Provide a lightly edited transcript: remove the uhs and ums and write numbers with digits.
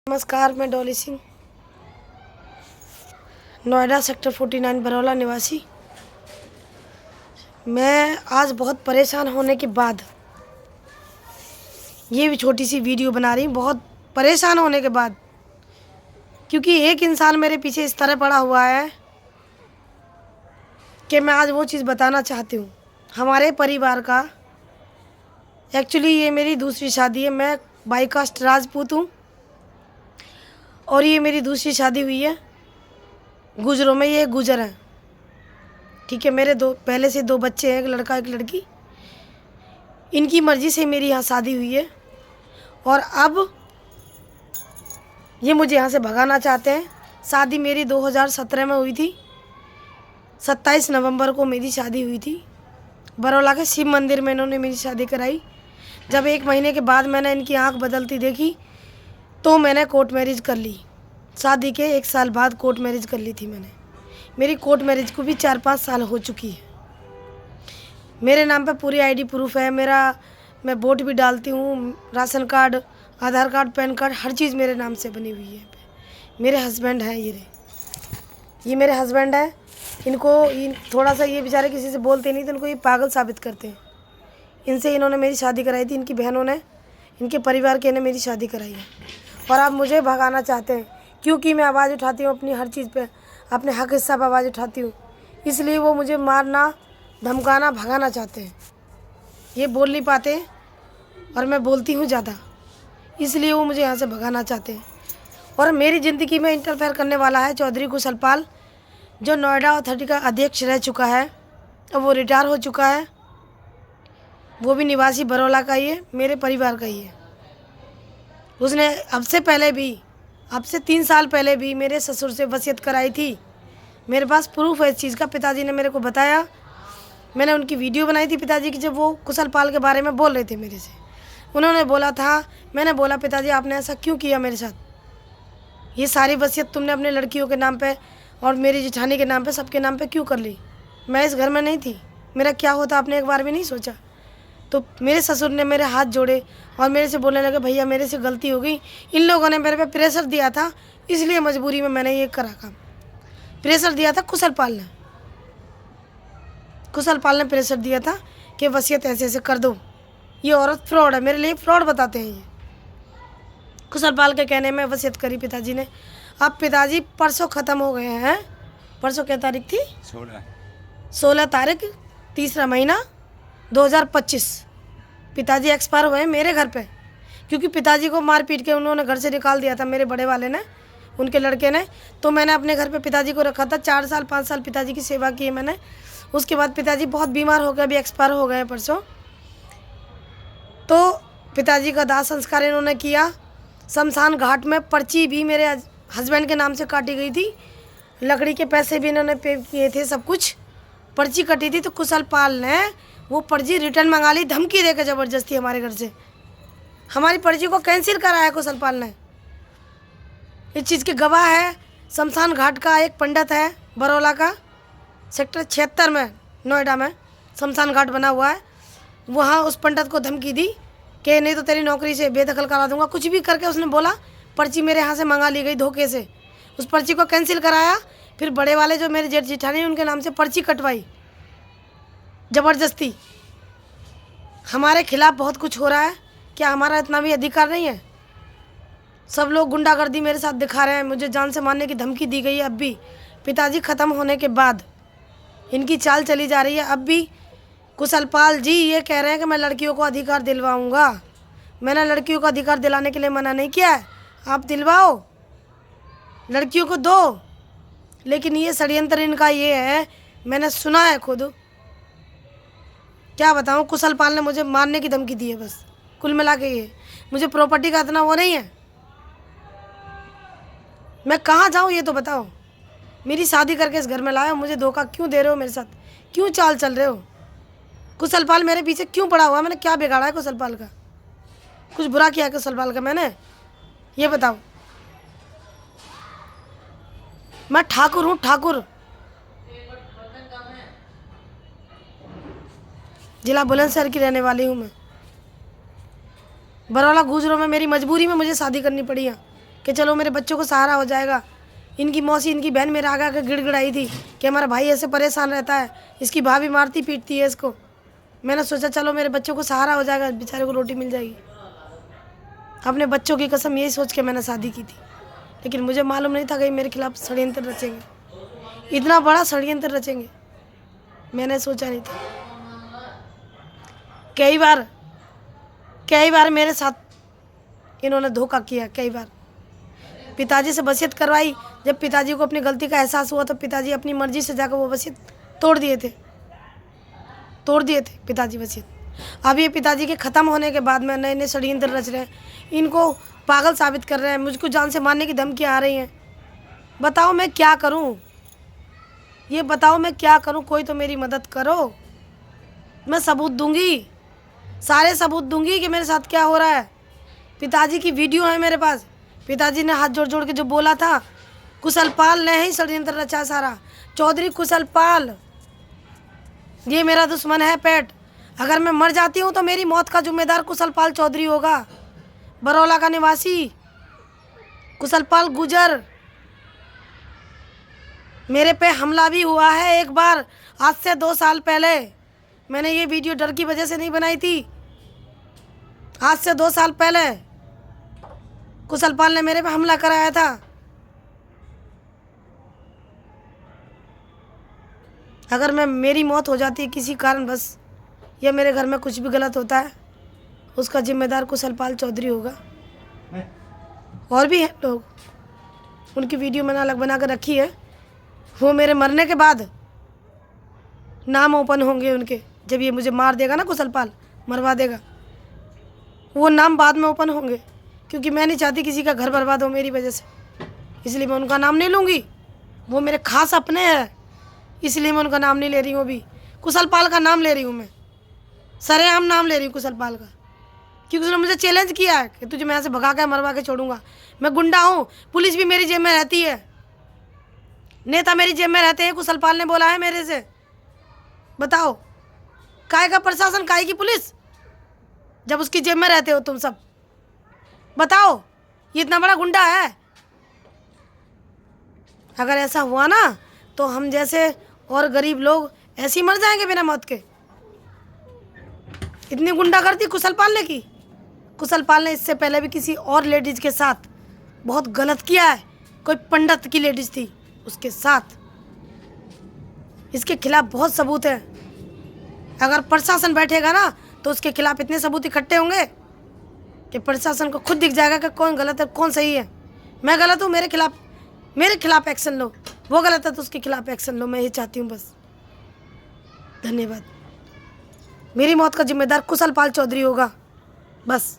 नमस्कार, मैं डॉली सिंह, नोएडा सेक्टर 49 बरौला निवासी। मैं आज बहुत परेशान होने के बाद ये भी छोटी सी वीडियो बना रही हूँ, बहुत परेशान होने के बाद, क्योंकि एक इंसान मेरे पीछे इस तरह पड़ा हुआ है कि मैं आज वो चीज़ बताना चाहती हूँ। हमारे परिवार का एक्चुअली ये मेरी दूसरी शादी है। मैं बाई कास्ट राजपूत हूँ और ये मेरी दूसरी शादी हुई है गुजरों में। ये गुजर है, ठीक है। मेरे पहले से दो बच्चे हैं, एक लड़का एक लड़की। इनकी मर्ज़ी से मेरी यहाँ शादी हुई है और अब ये मुझे यहाँ से भगाना चाहते हैं। शादी मेरी 2017 में हुई थी। 27 नवंबर को मेरी शादी हुई थी। बरौला के शिव मंदिर में इन्होंने मेरी शादी कराई। जब 1 महीने के बाद मैंने इनकी आंख बदलती देखी तो मैंने कोर्ट मैरिज कर ली। शादी के 1 साल बाद कोर्ट मैरिज कर ली थी मैंने। मेरी कोर्ट मैरिज को भी 4-5 साल हो चुकी है। मेरे नाम पे पूरी आईडी प्रूफ है मेरा। मैं वोट भी डालती हूँ, राशन कार्ड, आधार कार्ड, पैन कार्ड, हर चीज़ मेरे नाम से बनी हुई है। मेरे हस्बैंड हैं ये मेरे हस्बैंड हैं। इनको थोड़ा सा ये बेचारे किसी से बोलते नहीं तो इनको ये पागल साबित करते हैं। इनसे इन्होंने मेरी शादी कराई थी, इनकी बहनों ने, इनके परिवार के ने मेरी शादी कराई है और आप मुझे भगाना चाहते हैं क्योंकि मैं आवाज़ उठाती हूँ अपनी हर चीज़ पे, अपने हक हिस्सा पर आवाज़ उठाती हूँ। इसलिए वो मुझे मारना, धमकाना, भगाना चाहते हैं। ये बोल नहीं पाते और मैं बोलती हूँ ज़्यादा, इसलिए वो मुझे यहाँ से भगाना चाहते हैं। और मेरी ज़िंदगी में इंटरफेयर करने वाला है चौधरी कुशल पाल, जो नोएडा अथॉरिटी का अध्यक्ष रह चुका है। अब वो रिटायर हो चुका है। वो भी निवासी बरौला का ही है, मेरे परिवार का ही है। उसने अब से 3 साल पहले भी मेरे ससुर से वसीयत कराई थी। मेरे पास प्रूफ है इस चीज़ का। पिताजी ने मेरे को बताया। मैंने उनकी वीडियो बनाई थी पिताजी की, जब वो कुशल पाल के बारे में बोल रहे थे मेरे से। उन्होंने बोला था, मैंने बोला पिताजी आपने ऐसा क्यों किया मेरे साथ? ये सारी वसीयत तुमने अपने लड़कियों के नाम पे और मेरी जेठानी के नाम पे, सबके नाम पे क्यों कर ली? मैं इस घर में नहीं थी, मेरा क्या होता आपने एक बार भी नहीं सोचा? तो मेरे ससुर ने मेरे हाथ जोड़े और मेरे से बोलने लगे भैया मेरे से गलती हो गई। इन लोगों ने मेरे पे प्रेशर दिया था, इसलिए मजबूरी में मैंने ये करा काम। प्रेशर दिया था कुशल पाल ने प्रेशर दिया था कि वसीयत ऐसे ऐसे कर दो। ये औरत फ्रॉड है, मेरे लिए फ्रॉड बताते हैं ये। कुशल पाल के कहने में वसीयत करी पिताजी ने। अब पिताजी परसों ख़त्म हो गए हैं। परसों क्या तारीख थी? 16 तारीख 3रा महीना 2025 पिताजी एक्सपायर हुए मेरे घर पे, क्योंकि पिताजी को मार पीट के उन्होंने घर से निकाल दिया था मेरे बड़े वाले ने, उनके लड़के ने। तो मैंने अपने घर पे पिताजी को रखा था। 4 साल 5 साल पिताजी की सेवा की है मैंने। उसके बाद पिताजी बहुत बीमार हो गए, अभी एक्सपायर हो गए परसों। तो पिताजी का दाह संस्कार इन्होंने किया। शमशान घाट में पर्ची भी मेरे हस्बैंड के नाम से काटी गई थी। लकड़ी के पैसे भी इन्होंने पे किए थे, सब कुछ पर्ची कटी थी। तो कुशल पाल ने वो पर्ची रिटर्न मंगा ली, धमकी देकर ज़बरदस्ती हमारे घर से। हमारी पर्ची को कैंसिल कराया कुशल पाल ने। इस चीज़ के गवाह है शमशान घाट का एक पंडित है बरौला का, सेक्टर 76 में, नोएडा में शमशान घाट बना हुआ है। वहाँ उस पंडित को धमकी दी कि नहीं तो तेरी नौकरी से बेदखल करा दूंगा, कुछ भी करके उसने बोला। पर्ची मेरे यहाँ से मंगा ली गई धोखे से। उस पर्ची को कैंसिल कराया। फिर बड़े वाले जो मेरे जेठ जेठानी उनके नाम से पर्ची कटवाई ज़बरदस्ती। हमारे खिलाफ बहुत कुछ हो रहा है। क्या हमारा इतना भी अधिकार नहीं है? सब लोग गुंडागर्दी मेरे साथ दिखा रहे हैं। मुझे जान से मारने की धमकी दी गई है। अब भी पिताजी ख़त्म होने के बाद इनकी चाल चली जा रही है। अब भी कुशल पाल जी ये कह रहे हैं कि मैं लड़कियों को अधिकार दिलवाऊंगा। मैंने लड़कियों को अधिकार दिलाने के लिए मना नहीं किया है। आप दिलवाओ, लड़कियों को दो। लेकिन ये षड्यंत्र इनका ये है, मैंने सुना है खुद। क्या बताऊँ, कुशल पाल ने मुझे मारने की धमकी दी है बस। कुल मिला के ये मुझे प्रॉपर्टी का इतना वो नहीं है। मैं कहाँ जाऊँ ये तो बताओ। मेरी शादी करके इस घर में लाया, मुझे धोखा क्यों दे रहे हो? मेरे साथ क्यों चाल चल रहे हो? कुशल पाल मेरे पीछे क्यों पड़ा हुआ? मैंने क्या बिगाड़ा है कुशल पाल का? कुछ बुरा किया है कुशल पाल का मैंने? ये बताओ। मैं ठाकुर हूँ, ठाकुर। जिला बुलंदशहर की रहने वाली हूँ मैं। बरौला गुजरों में मेरी मजबूरी में मुझे शादी करनी पड़ी है। कि चलो मेरे बच्चों को सहारा हो जाएगा। इनकी मौसी, इनकी बहन मेरे आगे आके गिड़गिड़ाई थी कि हमारा भाई ऐसे परेशान रहता है, इसकी भाभी मारती पीटती है इसको। मैंने सोचा चलो मेरे बच्चों को सहारा हो जाएगा, बेचारे को रोटी मिल जाएगी। अपने बच्चों की कसम यही सोच के मैंने शादी की थी, लेकिन मुझे मालूम नहीं था कि मेरे खिलाफ षड्यंत्र रचेंगे, इतना बड़ा षड्यंत्र रचेंगे, मैंने सोचा नहीं था। कई बार मेरे साथ इन्होंने धोखा किया। कई बार पिताजी से वसीयत करवाई। जब पिताजी को अपनी गलती का एहसास हुआ तो पिताजी अपनी मर्जी से जाकर वो वसीयत तोड़ दिए थे पिताजी वसीयत। अब ये पिताजी के ख़त्म होने के बाद में नए नए षड्यंत्र रच रहे हैं, इनको पागल साबित कर रहे हैं, मुझको जान से मारने की धमकियाँ आ रही हैं। बताओ मैं क्या करूं? ये बताओ मैं क्या करूं? कोई तो मेरी मदद करो। मैं सबूत दूंगी, सारे सबूत दूंगी कि मेरे साथ क्या हो रहा है। पिताजी की वीडियो है मेरे पास। पिताजी ने हाथ जोड़ जोड़ के जो बोला था, कुशल पाल ने ही षड्यंत्र रचा सारा। चौधरी कुशल पाल ये मेरा दुश्मन है पेट। अगर मैं मर जाती हूँ तो मेरी मौत का जिम्मेदार कुशल पाल चौधरी होगा। बरौला का निवासी कुशल पाल गुजर। मेरे पे हमला भी हुआ है एक बार, आज से 2 साल पहले। मैंने ये वीडियो डर की वजह से नहीं बनाई थी। आज से 2 साल पहले कुशल पाल ने मेरे पे हमला कराया था। अगर मेरी मौत हो जाती है किसी कारण बस, या मेरे घर में कुछ भी गलत होता है, उसका जिम्मेदार कुशल पाल चौधरी होगा। और भी हैं लोग, उनकी वीडियो मैंने अलग बना कर रखी है। वो मेरे मरने के बाद नाम ओपन होंगे उनके। जब ये मुझे मार देगा ना, कुशल पाल मरवा देगा, वो नाम बाद में ओपन होंगे, क्योंकि मैं नहीं चाहती किसी का घर बर्बाद हो मेरी वजह से। इसलिए मैं उनका नाम नहीं लूँगी। वो मेरे खास अपने हैं, इसलिए मैं उनका नाम नहीं ले रही हूँ। अभी कुशल पाल का नाम ले रही हूँ मैं, सरेआम नाम ले रही हूँ कुशल पाल का, क्योंकि उसने मुझे चैलेंज किया है कि तुझे मैं यहाँ से भगा के मरवा के छोड़ूंगा। मैं गुंडा हूँ, पुलिस भी मेरी जेब में रहती है, नेता मेरी जेब में रहते हैं। कुशल पाल ने बोला है मेरे से। बताओ काहे का प्रशासन, काहे की पुलिस, जब उसकी जेब में रहते हो तुम सब? बताओ, ये इतना बड़ा गुंडा है। अगर ऐसा हुआ ना तो हम जैसे और गरीब लोग ऐसे ही मर जाएंगे बिना मौत के। इतनी गुंडागर्दी कुशल पाल ने की। कुशल पाल ने इससे पहले भी किसी और लेडीज के साथ बहुत गलत किया है। कोई पंडित की लेडीज थी उसके साथ। इसके खिलाफ बहुत सबूत है। अगर प्रशासन बैठेगा ना तो उसके खिलाफ इतने सबूत इकट्ठे होंगे कि प्रशासन को खुद दिख जाएगा कि कौन गलत है कौन सही है। मैं गलत हूँ, मेरे खिलाफ एक्शन लो, वो गलत है तो उसके खिलाफ एक्शन लो। मैं ये चाहती हूँ बस। धन्यवाद। मेरी मौत का जिम्मेदार कुशल पाल चौधरी होगा बस।